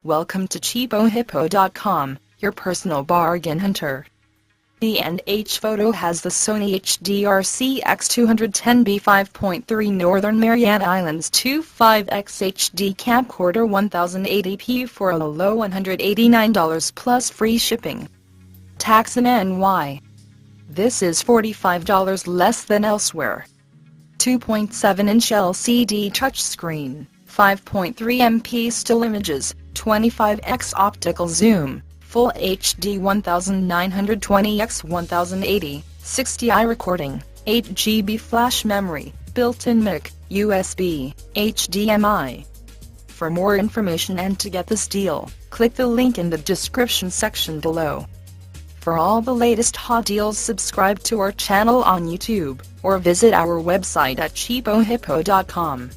Welcome to cheapohippo.com, your personal bargain hunter. B&H Photo has the Sony HDRCX210 B5.3 Northern Mariana Islands 25x HD camcorder 1080p for a low $189 plus free shipping. Tax and NY. This is $45 less than elsewhere. 2.7-inch LCD touchscreen, 5.3MP still images, 25x optical zoom, Full HD 1920x 1080, 60i recording, 8GB flash memory, built-in mic, USB, HDMI. For more information and to get this deal, click the link in the description section below. For all the latest hot deals, subscribe to our channel on YouTube, or visit our website at cheapohippo.com.